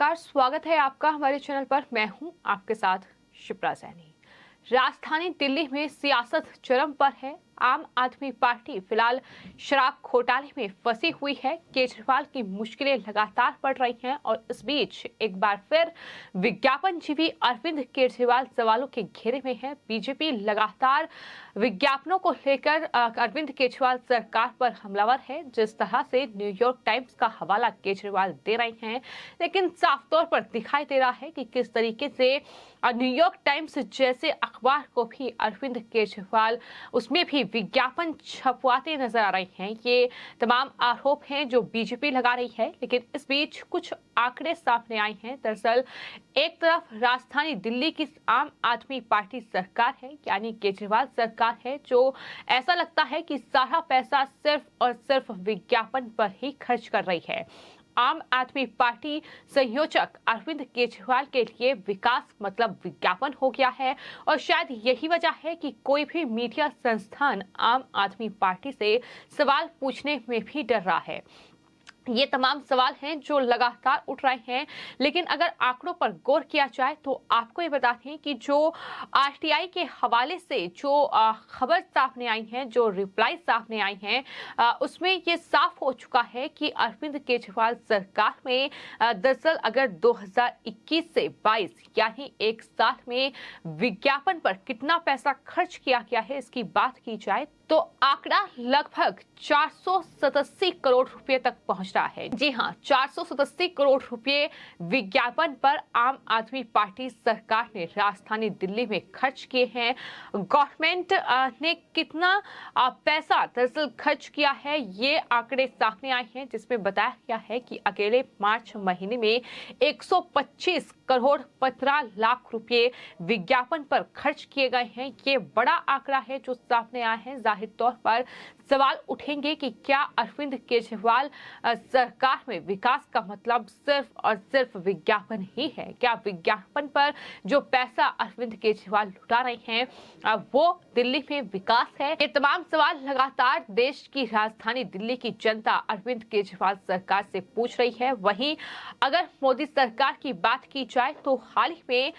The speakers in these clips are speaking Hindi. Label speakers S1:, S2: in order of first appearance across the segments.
S1: नमस्कार, स्वागत है आपका हमारे चैनल पर। मैं हूं आपके साथ शिप्रा सैनी। राजधानी दिल्ली में सियासत चरम पर है। आम आदमी पार्टी फिलहाल शराब घोटाले में फंसी हुई है। केजरीवाल की मुश्किलें लगातार बढ़ रही हैं और इस बीच एक बार फिर विज्ञापनजीवी अरविंद केजरीवाल सवालों के घेरे में है। बीजेपी लगातार विज्ञापनों को लेकर अरविंद केजरीवाल सरकार पर हमलावर है। जिस तरह से न्यूयॉर्क टाइम्स का हवाला केजरीवाल दे रहे हैं, लेकिन साफ तौर पर दिखाई दे रहा है कि किस तरीके से न्यूयॉर्क टाइम्स जैसे अखबार को भी अरविंद केजरीवाल उसमें भी विज्ञापन छपवाते नजर आ रहे हैं। ये तमाम आरोप हैं जो बीजेपी लगा रही है, लेकिन इस बीच कुछ आंकड़े सामने आए हैं। दरअसल एक तरफ राजधानी दिल्ली की आम आदमी पार्टी सरकार है, यानी केजरीवाल सरकार है, जो ऐसा लगता है कि सारा पैसा सिर्फ और सिर्फ विज्ञापन पर ही खर्च कर रही है। आम आदमी पार्टी संयोजक अरविंद केजरीवाल के लिए विकास मतलब विज्ञापन हो गया है और शायद यही वजह है कि कोई भी मीडिया संस्थान आम आदमी पार्टी से सवाल पूछने में भी डर रहा है। ये तमाम सवाल हैं जो लगातार उठ रहे हैं, लेकिन अगर आंकड़ों पर गौर किया जाए तो आपको ये बता दें कि जो आरटीआई के हवाले से जो खबर सामने आई है, जो रिप्लाई सामने आई हैं, उसमें ये साफ हो चुका है कि अरविंद केजरीवाल सरकार में दरअसल अगर 2021 से 22 यानी एक साल में विज्ञापन पर कितना पैसा खर्च किया गया है, इसकी बात की जाए तो आंकड़ा लगभग 487 करोड़ रुपए तक पहुंच रहा है। जी हां, 487 करोड़ रुपए विज्ञापन पर आम आदमी पार्टी सरकार ने राजधानी दिल्ली में खर्च किए हैं। गवर्नमेंट ने कितना पैसा दरअसल खर्च किया है, ये आंकड़े सामने आए हैं, जिसमें बताया गया है कि अकेले मार्च महीने में 125 करोड़ 15 लाख रुपए विज्ञापन पर खर्च किए गए हैं। ये बड़ा आंकड़ा है जो सामने आया है। जाहिर तौर पर सवाल उठेंगे कि क्या अरविंद केजरीवाल सरकार में विकास का मतलब सिर्फ और सिर्फ विज्ञापन ही है? क्या विज्ञापन पर जो पैसा अरविंद केजरीवाल लुटा रहे हैं वो दिल्ली में विकास है? ये तमाम सवाल लगातार देश की राजधानी दिल्ली की जनता अरविंद केजरीवाल सरकार से पूछ रही है। वहीं अगर मोदी सरकार की बात की जाए तो हाल ही में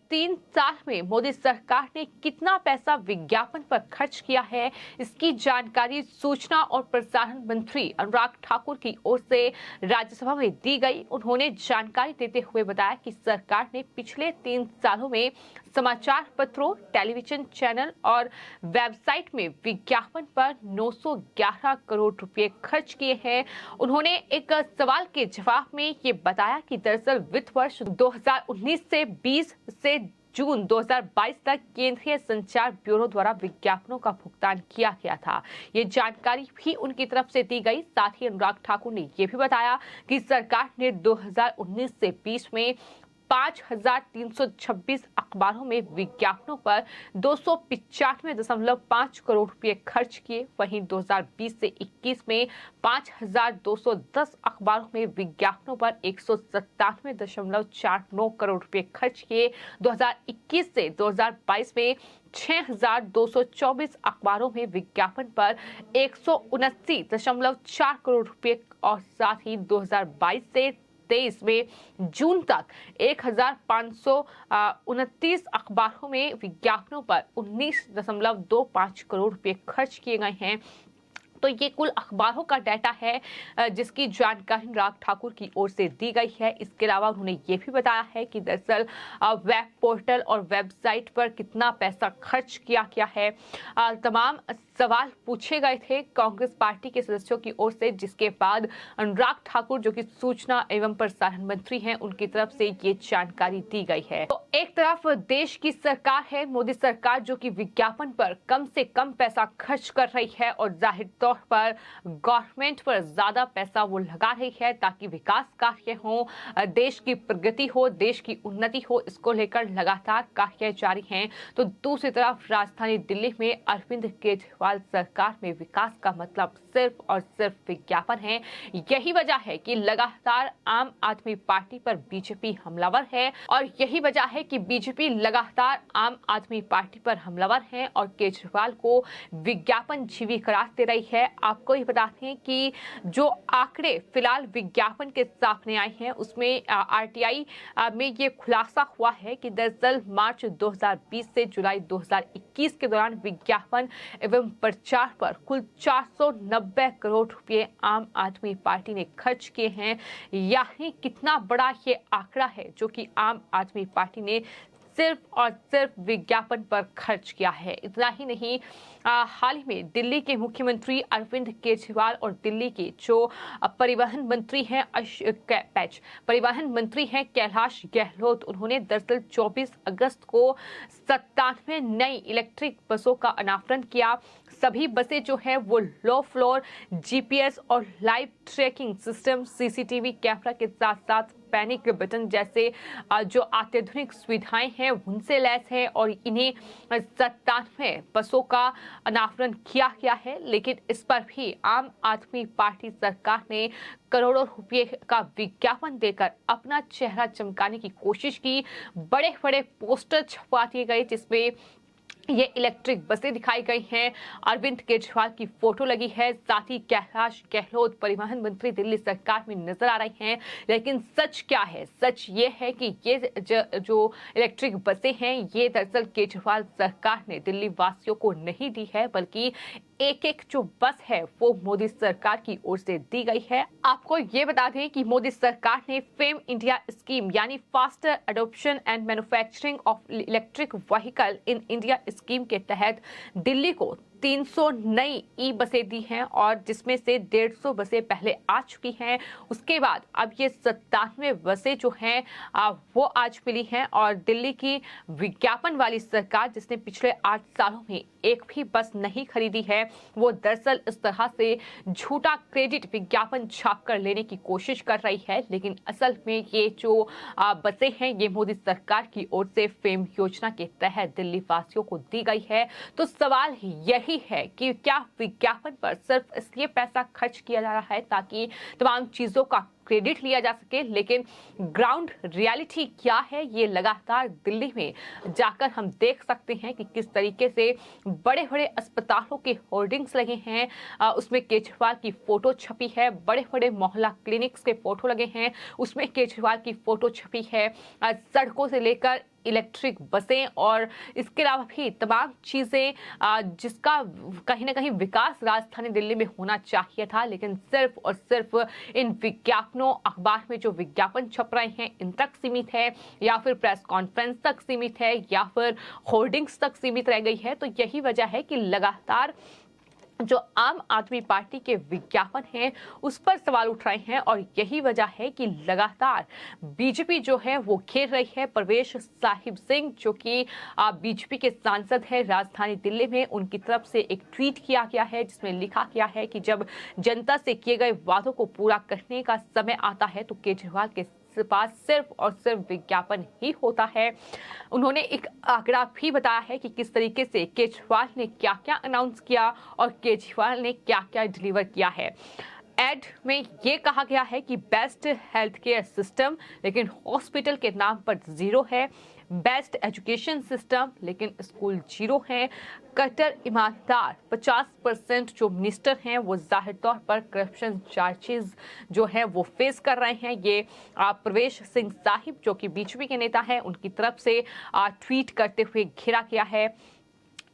S1: 3 साल में मोदी सरकार ने कितना पैसा विज्ञापन पर खर्च किया है, इसकी जानकारी सूचना और प्रसारण मंत्री अनुराग ठाकुर की ओर से राज्यसभा में दी गई। उन्होंने जानकारी देते हुए बताया कि सरकार ने पिछले 3 सालों में समाचार पत्रों, टेलीविजन चैनल और वेबसाइट में विज्ञापन पर 911 करोड़ रुपए खर्च किए हैं। उन्होंने एक सवाल के जवाब में ये बताया कि दरअसल वित्त वर्ष 2019 से 20 से जून 2022 तक केंद्रीय संचार ब्यूरो द्वारा विज्ञापनों का भुगतान किया गया था। ये जानकारी भी उनकी तरफ से दी गई। साथ ही अनुराग ठाकुर ने यह भी बताया कि सरकार ने 2019 से 20 में 5,326 अखबारों में विज्ञापनों पर 295.5 करोड़ रुपए खर्च किए। वहीं 2020 से 21 में 5,210 अखबारों में विज्ञापनों पर 197.49 करोड़ रुपए खर्च किए। 2021 से 2022 में 6,224 अखबारों में विज्ञापन पर 179.4 करोड़ रुपए और साथ ही 2022 से 23 में जून तक 1,529 अखबारों में विज्ञापनों पर 19.25 करोड़ रुपए खर्च किए गए हैं। तो ये कुल अखबारों का डाटा है जिसकी जानकारी अनुराग ठाकुर की ओर से दी गई है। इसके अलावा उन्होंने ये भी बताया है कि दरअसल वेब पोर्टल और वेबसाइट पर कितना पैसा खर्च किया गया है। तमाम सवाल पूछे गए थे कांग्रेस पार्टी के सदस्यों की ओर से, जिसके बाद अनुराग ठाकुर जो कि सूचना एवं प्रसारण मंत्री हैं, उनकी तरफ से ये जानकारी दी गई है। तो एक तरफ देश की सरकार है, मोदी सरकार, जो कि विज्ञापन पर कम से कम पैसा खर्च कर रही है और जाहिर तौर पर गवर्नमेंट पर ज्यादा पैसा वो लगा रही है ताकि विकास कार्य हो, देश की प्रगति हो, देश की उन्नति हो। इसको लेकर लगातार कार्य जारी हैं। तो दूसरी तरफ राजधानी दिल्ली में अरविंद केजरीवाल सरकार में विकास का मतलब सिर्फ और सिर्फ विज्ञापन है। यही वजह है कि लगातार आम आदमी पार्टी पर बीजेपी हमलावर है और यही वजह है कि बीजेपी लगातार आम आदमी पार्टी पर हमलावर है और केजरीवाल को विज्ञापन जीवी करार दे रही है। है। आपको ये बताते हैं कि जो आंकड़े फिलहाल विज्ञापन के सामने आए हैं उसमें आरटीआई में ये खुलासा हुआ है कि दरअसल मार्च 2020 से जुलाई 2021 के दौरान विज्ञापन एवं प्रचार पर कुल 490 करोड़ रुपए आम आदमी पार्टी ने खर्च किए हैं। यानी कितना बड़ा ये आंकड़ा है जो कि आम आदमी पार्टी ने सिर्फ और सिर्फ विज्ञापन पर खर्च किया है। इतना ही नहीं, हाल ही में दिल्ली के मुख्यमंत्री अरविंद केजरीवाल और दिल्ली के जो परिवहन मंत्री हैं कैलाश गहलोत, उन्होंने दरअसल 24 अगस्त को 97 नई इलेक्ट्रिक बसों का अनावरण किया। सभी बसें जो है वो लो फ्लोर जीपीएस और live tracking system, CCTV camera के साथ साथ पैनिक बटन जैसे जो अत्याधुनिक सुविधाएं हैं उनसे लैस है और इन्हें 97 बसों का अनावरण किया गया है। लेकिन इस पर भी आम आदमी पार्टी सरकार ने करोड़ों रुपए का विज्ञापन देकर अपना चेहरा चमकाने की कोशिश की। बड़े बड़े पोस्टर छपवा दिए गए जिसमें ये इलेक्ट्रिक बसें दिखाई गई हैं, अरविंद केजरीवाल की फोटो लगी है, साथ ही कैलाश गहलोत परिवहन मंत्री दिल्ली सरकार में नजर आ रही हैं। लेकिन सच क्या है? सच ये है कि ये जो इलेक्ट्रिक बसें हैं ये दरअसल केजरीवाल सरकार ने दिल्ली वासियों को नहीं दी है, बल्कि एक एक जो बस है वो मोदी सरकार की ओर से दी गई है। आपको ये बता दें कि मोदी सरकार ने फेम इंडिया स्कीम यानी faster adoption and manufacturing of electric vehicle in India scheme के तहत दिल्ली को 300 नई ई बसें दी हैं और जिसमें से 150 बसें पहले आ चुकी हैं। उसके बाद अब ये 97 बसें जो हैं वो आज मिली हैं और दिल्ली की विज्ञापन वाली सरकार जिसने पिछले 8 सालों में एक भी बस नहीं खरीदी है, वो दरअसल इस तरह से झूठा क्रेडिट विज्ञापन छाप कर लेने की कोशिश कर रही है। लेकिन असल में ये जो बसें हैं ये मोदी सरकार की ओर से फेम योजना के तहत दिल्ली वासियों को दी गई है। तो सवाल यही है कि क्या विज्ञापन पर सिर्फ इसलिए पैसा खर्च किया जा रहा है ताकि तमाम चीजों का क्रेडिट लिया जा सके, लेकिन ग्राउंड रियलिटी क्या है ये लगातार दिल्ली में जाकर हम देख सकते हैं कि किस तरीके से बड़े बड़े अस्पतालों के होर्डिंग्स लगे हैं, उसमें केजरीवाल की फोटो छपी है, बड़े बड़े मोहल्ला क्लिनिक्स के फोटो लगे हैं उसमें केजरीवाल की फोटो छपी है, सड़कों से लेकर इलेक्ट्रिक बसें और इसके अलावा भी तमाम चीजें जिसका कहीं ना कहीं विकास राजधानी दिल्ली में होना चाहिए था, लेकिन सिर्फ और सिर्फ इन विज्ञापनों अखबार में जो विज्ञापन छप रहे हैं इन तक सीमित है या फिर प्रेस कॉन्फ्रेंस तक सीमित है या फिर होर्डिंग्स तक सीमित रह गई है। तो यही वजह है कि लगातार जो आम आदमी पार्टी के विज्ञापन हैं उस पर सवाल उठ रहे हैं और यही वजह है कि लगातार बीजेपी जो है वो घेर रही है। परवेश साहिब सिंह जो कि बीजेपी के सांसद हैं राजधानी दिल्ली में, उनकी तरफ से एक ट्वीट किया गया है जिसमें लिखा गया है कि जब जनता से किए गए वादों को पूरा करने का समय आता है तो केजरीवाल के पास सिर्फ और सिर्फ विज्ञापन ही होता है। उन्होंने एक आंकड़ा भी बताया है कि किस तरीके से केजरीवाल ने क्या क्या अनाउंस किया और केजरीवाल ने क्या क्या डिलीवर किया है। एड में ये कहा गया है कि बेस्ट हेल्थ केयर सिस्टम, लेकिन हॉस्पिटल के नाम पर 0 है, बेस्ट एजुकेशन सिस्टम लेकिन स्कूल 0 है, कट्टर ईमानदार 50% जो मिनिस्टर हैं वो जाहिर तौर पर करप्शन चार्जेस जो है वो फेस कर रहे हैं। ये परवेश सिंह साहिब जो कि बीजेपी के नेता हैं उनकी तरफ से ट्वीट करते हुए घिरा गया है।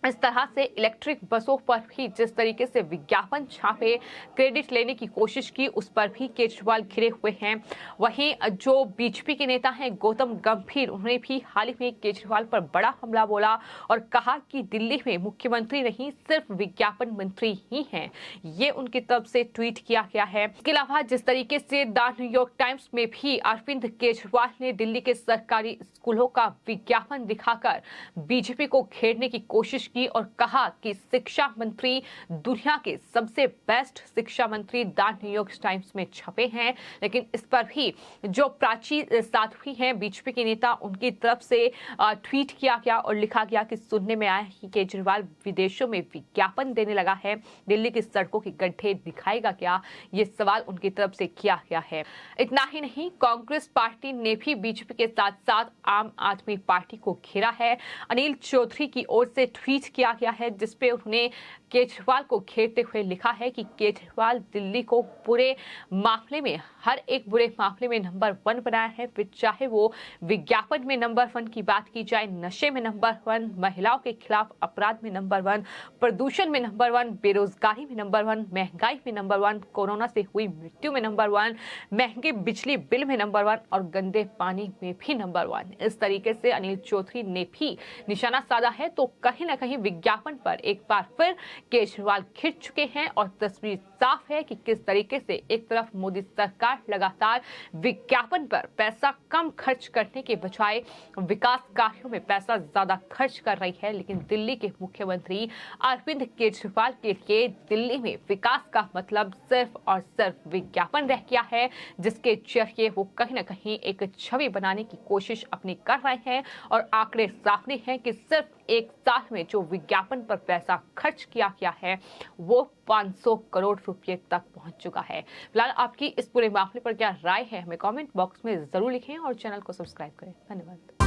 S1: इस तरह से इलेक्ट्रिक बसों पर भी जिस तरीके से विज्ञापन छापे क्रेडिट लेने की कोशिश की उस पर भी केजरीवाल घिरे हुए हैं। वहीं जो बीजेपी के नेता हैं गौतम गंभीर, उन्होंने भी हाल ही में केजरीवाल पर बड़ा हमला बोला और कहा कि दिल्ली में मुख्यमंत्री नहीं सिर्फ विज्ञापन मंत्री ही हैं। ये उनकी तरफ से ट्वीट किया गया है। इसके अलावा जिस तरीके से द न्यूयॉर्क टाइम्स में भी अरविंद केजरीवाल ने दिल्ली के सरकारी स्कूलों का विज्ञापन दिखाकर बीजेपी को घेरने की कोशिश की और कहा कि शिक्षा मंत्री दुनिया के सबसे बेस्ट शिक्षा मंत्री द न्यूयॉर्क टाइम्स में छपे हैं। लेकिन इस पर भी जो प्राची साध्वी हैं बीजेपी के नेता, उनकी तरफ से ट्वीट किया गया और लिखा गया कि सुनने में आया कि केजरीवाल विदेशों में विज्ञापन देने लगा है, दिल्ली की सड़कों के गड्ढे दिखाएगा क्या, ये सवाल उनकी तरफ से किया गया है। इतना ही नहीं, कांग्रेस पार्टी ने भी बीजेपी के साथ साथ आम आदमी पार्टी को घेरा है। अनिल चौधरी की ओर से ट्वीट ट्वीट किया गया है जिसपे उन्होंने केजरीवाल को घेरते हुए लिखा है कि केजरीवाल दिल्ली को बुरे मामले में, हर एक बुरे मामले में नंबर 1 बनाया है। फिर चाहे वो विज्ञापन में नंबर 1 की बात की जाए, नशे में नंबर 1, महिलाओं के खिलाफ अपराध में नंबर 1, प्रदूषण में नंबर 1, बेरोजगारी में नंबर 1, महंगाई में नंबर 1, कोरोना से हुई मृत्यु में नंबर 1, महंगे बिजली बिल में नंबर 1 और गंदे पानी में भी नंबर 1। इस तरीके से अनिल चौधरी ने भी निशाना साधा है। तो कहीं ना कहीं विज्ञापन पर एक बार फिर केजरीवाल खिंच चुके हैं और तस्वीर साफ है कि किस तरीके से एक तरफ मोदी सरकार लगातार विज्ञापन पर पैसा कम खर्च करने के बजाय विकास कार्यों में पैसा ज्यादा खर्च कर रही है, लेकिन दिल्ली के मुख्यमंत्री अरविंद केजरीवाल के लिए दिल्ली में विकास का मतलब सिर्फ और सिर्फ विज्ञापन रह गया है, जिसके जरिए वो कहीं ना कहीं एक छवि बनाने की कोशिश अपनी कर रहे हैं। और आंकड़े सामने हैं कि सिर्फ एक साल में जो विज्ञापन पर पैसा खर्च किया गया है वो 500 करोड़ रुपए तक पहुंच चुका है। फिलहाल आपकी इस पूरे मामले पर क्या राय है, हमें कमेंट बॉक्स में जरूर लिखें और चैनल को सब्सक्राइब करें। धन्यवाद।